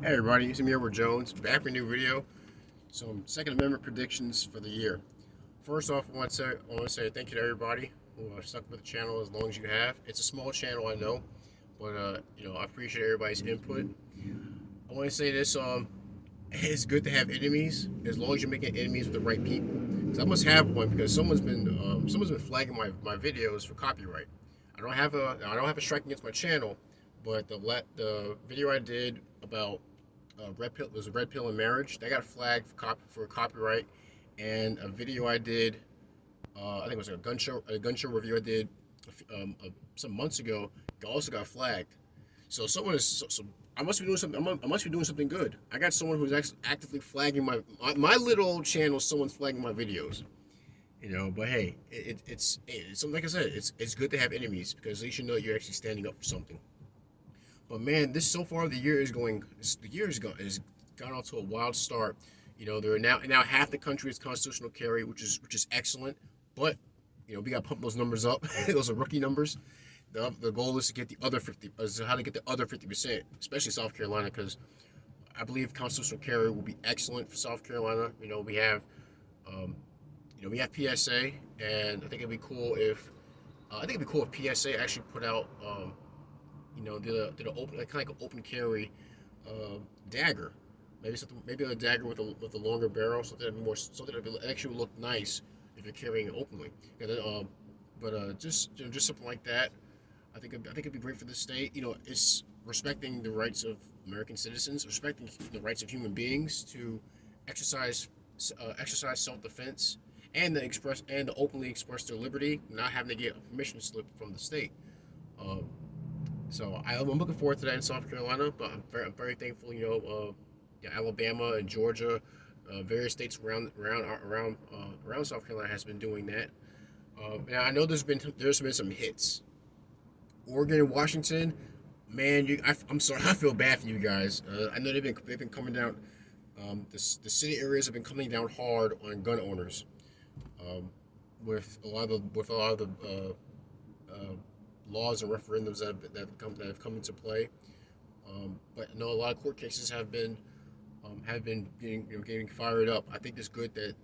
Hey everybody, it's me Edward Jones, back with a new video. Some Second Amendment predictions for the year. First off, I want to say thank you to everybody who stuck with the channel as long as you have. It's a small channel, I know, but I appreciate everybody's input. I want to say this: it's good to have enemies as long as you're making enemies with the right people. Because I must have one because someone's been flagging my videos for copyright. I don't have a strike against my channel, but the video I did about red pill was a red pill in marriage that got flagged for copyright, and a video I did, I think it was a gun show review I did some months ago, also got flagged. So I must be doing something. I must be doing something good. I got someone who's actively flagging my little old channel. Someone's flagging my videos. But hey, it's like I said, it's good to have enemies because at least you know you're actually standing up for something. But man, this so far the year is going. The year is gone off to a wild start. There are now half the country is constitutional carry, which is excellent. But we got to pump those numbers up. Those are rookie numbers. The goal is to get the other 50. Is how to get the other 50%, especially South Carolina, because I believe constitutional carry will be excellent for South Carolina. Um, we have PSA, and I think it'd be cool if PSA actually put out did a open kind of like an open carry dagger, maybe a dagger with a longer barrel, something that actually look nice if you're carrying it openly. And then, but just something like that. I think it'd be great for the state. It's respecting the rights of American citizens, respecting the rights of human beings to exercise exercise self defense and to openly express their liberty, not having to get a permission slip from the state. Um, I'm looking forward to that in South Carolina, but I'm very thankful. Yeah, Alabama and Georgia, various states around South Carolina has been doing that. And I know there's been some hits. Oregon and Washington, man, I'm sorry, I feel bad for you guys. I know they've been coming down. The city areas have been coming down hard on gun owners, um, with a lot of the laws and referendums that have come into play. But I know a lot of court cases have been getting fired up. I think it's good that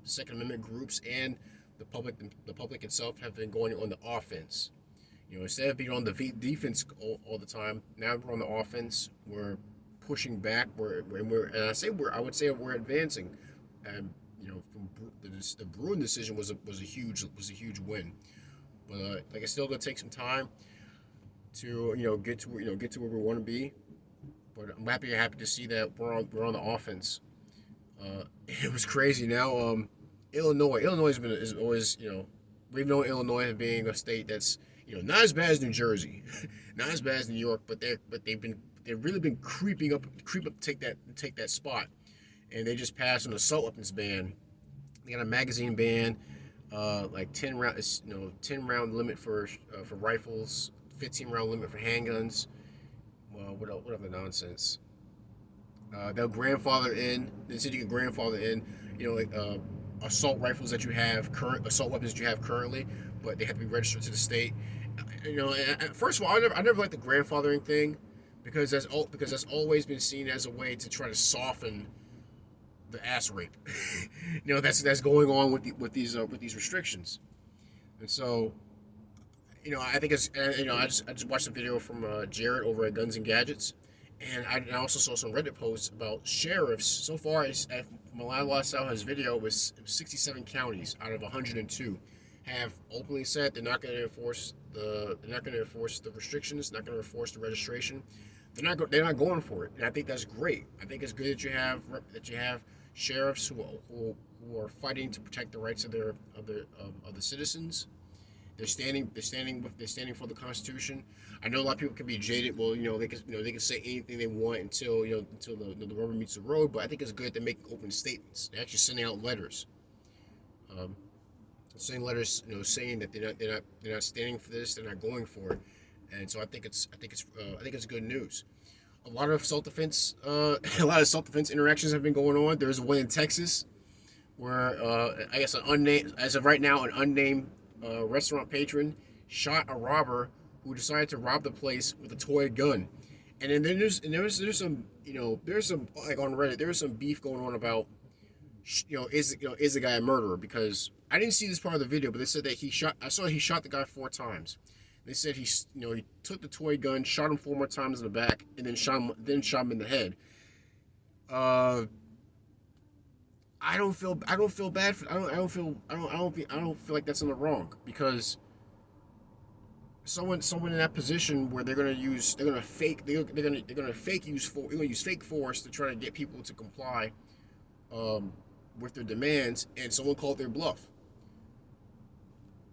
Second Amendment groups and the public itself have been going on the offense. Instead of being on the defense all the time, now we're on the offense. We're pushing back. I would say we're advancing. And the Bruin decision was a huge win. But like it's still gonna take some time to get to where we want to be. But I'm happy to see that we're on the offense. It was crazy. Now, Illinois is always we've known Illinois as being a state that's not as bad as New Jersey, not as bad as New York, but they've really been creep up to take that spot, and they just passed an assault weapons ban. They got a magazine ban, like 10 round limit for rifles, 15 round limit for handguns. Well, what other nonsense? They'll grandfather in. The city can grandfather in, like assault rifles that you have assault weapons that you have currently, but they have to be registered to the state. First of all, I never liked the grandfathering thing because that's always been seen as a way to try to soften the ass rape. That's going on with these restrictions, and so I think I just watched a video from Jared over at Guns and Gadgets, and I also saw some Reddit posts about sheriffs. So far, Malala last his video was 67 counties out of 102 have openly said they're not going to enforce the restrictions, not going to enforce the registration. They're not going for it, and I think that's great. I think it's good that you have sheriffs who are fighting to protect the rights of the citizens. They're standing for the Constitution. I know a lot of people can be jaded. Well, they can say anything they want until the rubber meets the road. But I think it's good to make open statements. They're actually sending out letters, um, saying that they're not standing for this. They're not going for it. And so I think it's good news. A lot of self defense, interactions have been going on. There's one in Texas where I guess as of right now, an unnamed restaurant patron shot a robber who decided to rob the place with a toy gun. And then there's some, there's some, like, on Reddit, there's some beef going on about, is the guy a murderer? Because I didn't see this part of the video, but they said that I saw he shot the guy 4 times. They said he took the toy gun, shot him 4 more times in the back, and then shot him in the head. Uh, I don't feel bad for, I don't feel like that's in the wrong, because someone in that position where they're gonna use fake force to try to get people to comply, um, with their demands, and someone called their bluff.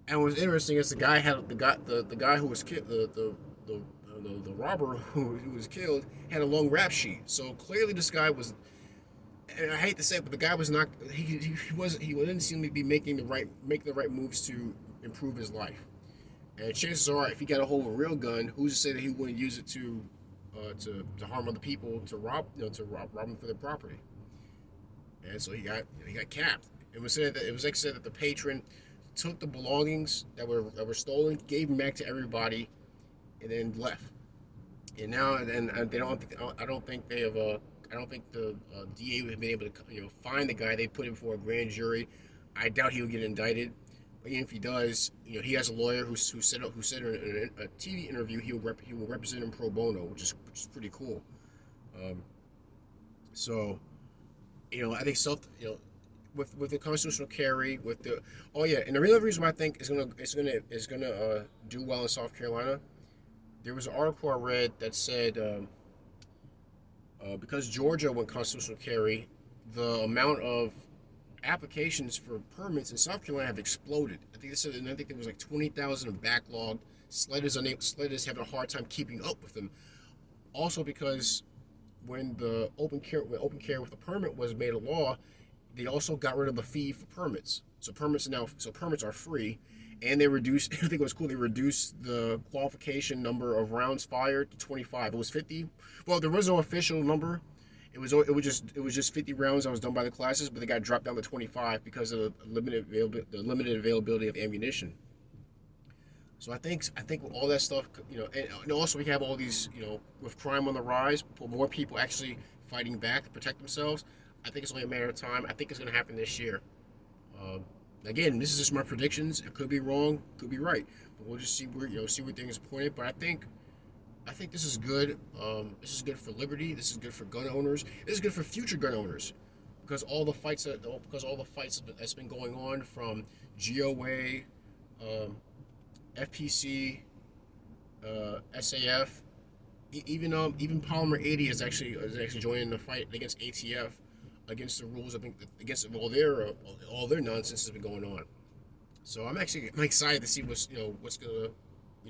And what's interesting is the guy who was killed, the robber who was killed, had a long rap sheet. So clearly this guy was, and I hate to say it, but the guy was not, he didn't seem to be making the right moves to improve his life. And chances are, if he got a hold of a real gun, who's to say that he wouldn't use it to harm other people, to rob them for their property? And so he got capped. It was like said that the patron took the belongings that were stolen, gave them back to everybody, and then left. And now, and they don't think, I don't think they have I don't think the DA have been able to find the guy. They put him for a grand jury. I doubt he'll get indicted. But even if he does, he has a lawyer who said in a TV interview he will represent him pro bono, which is pretty cool. Um, so I think with the constitutional carry, with the, oh yeah, and the real reason why I think it's gonna do well in South Carolina. There was an article I read that said, because Georgia went constitutional carry, the amount of applications for permits in South Carolina have exploded. I think they said, and I think there was like 20,000 backlogged. SLED is having a hard time keeping up with them. Also because when the open care with a permit was made a law, they also got rid of the fee for permits. So permits are free, and they reduced. I think it was cool. They reduced the qualification number of rounds fired to 25. It was 50. Well, there was no official number. It was just 50 rounds that was done by the classes, but they got dropped down to 25 because of the limited availability of ammunition. So I think with all that stuff, and also we have all these, with crime on the rise, more people actually fighting back to protect themselves. I think it's only a matter of time. I think it's going to happen this year. Um, Again, this is just my predictions. It could be wrong, could be right, but we'll just see where things are pointed. But I think this is good. This is good for liberty. This is good for gun owners. This is good for future gun owners, because all the fights that's been going on, from GOA, FPC, SAF, even Polymer 80 is actually joining the fight against ATF, against the rules. I think against all their nonsense has been going on. So I'm excited to see what's gonna,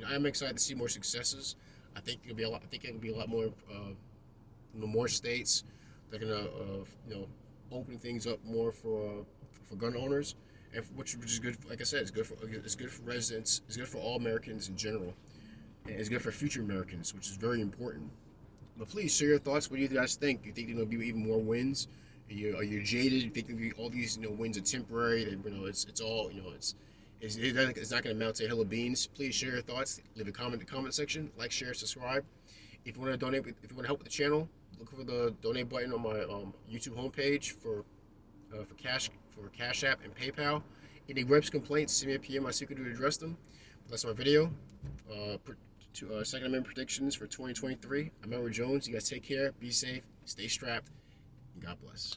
I'm excited to see more successes. I think it'll be a lot more, more states that are gonna open things up more for gun owners, and which is good. Like I said, it's good for residents. It's good for all Americans in general, and it's good for future Americans, which is very important. But please share your thoughts. What do you guys think? Do you think there'll be even more wins? Are you jaded? Do you think all these wins are temporary? That it's all it's not going to amount to a hill of beans. Please share your thoughts. Leave a comment in the comment section. Like, share, subscribe. If you want to donate, if you want to help with the channel, look for the donate button on my YouTube homepage for Cash App and PayPal. Any webs complaints, send me a PM. I see to address them. But that's my video. Second Amendment predictions for 2023. I'm Edward Jones. You guys take care. Be safe. Stay strapped. And God bless.